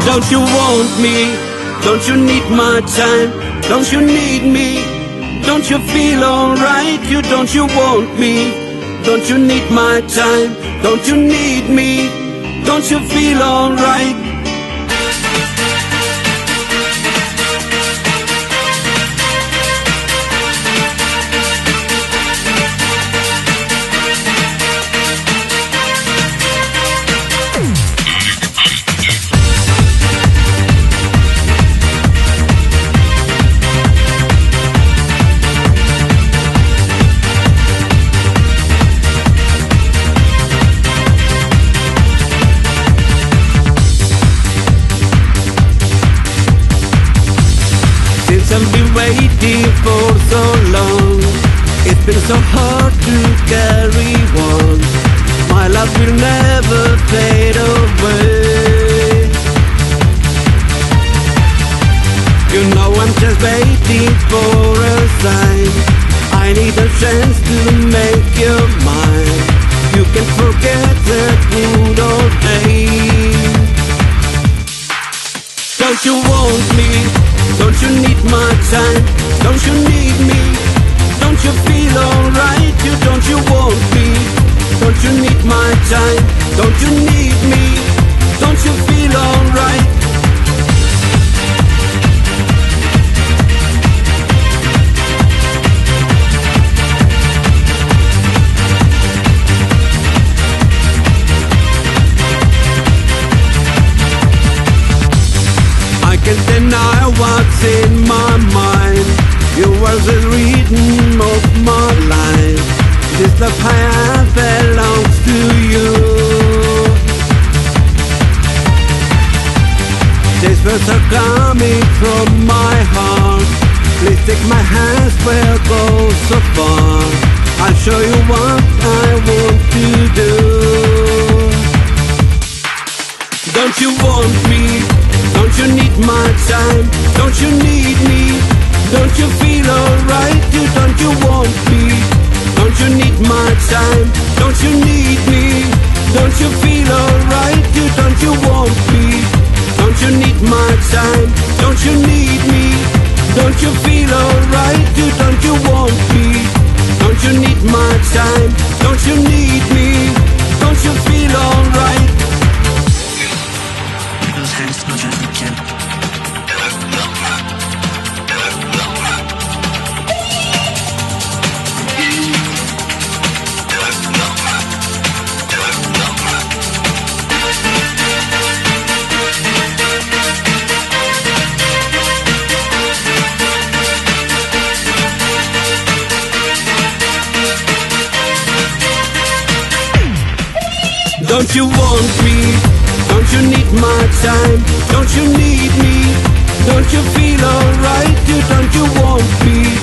Don't you want me? Don't you need my time? Don't you need me? Don't you feel alright? Don't you want me? Don't you need my time? Don't you need me? Don't you feel alright? I've been waiting for so long. It's been so hard to carry on. My love will never fade away. You know I'm just waiting for a sign. I need a chance to make you mine. You can forget the good old days. Don't you want me? Don't you need my time? Don't you need me? Don't you feel alright? Don't you want me? Don't you need my time? Don't you need me? Don't you feel alright? I can't deny what's in my mind. You are the rhythm of my life. This love I have belongs to you. These words are coming from my heart. Please take my hands, we'll go so far. I'll show you what I want to do. Don't you want me? Don't you need my time? Don't you need me? Don't you feel alright? Don't you want me? Don't you need my time? Don't you need me? Don't you feel alright? Don't you want me? Don't you need my time? Don't you need me? Don't you feel alright? Don't you want me? Don't you need my time? Don't you need me? Don't you feel alright? Those hands go just again. Don't you want me? Don't you need my time? Don't you need me? Don't you feel alright? Don't you want me?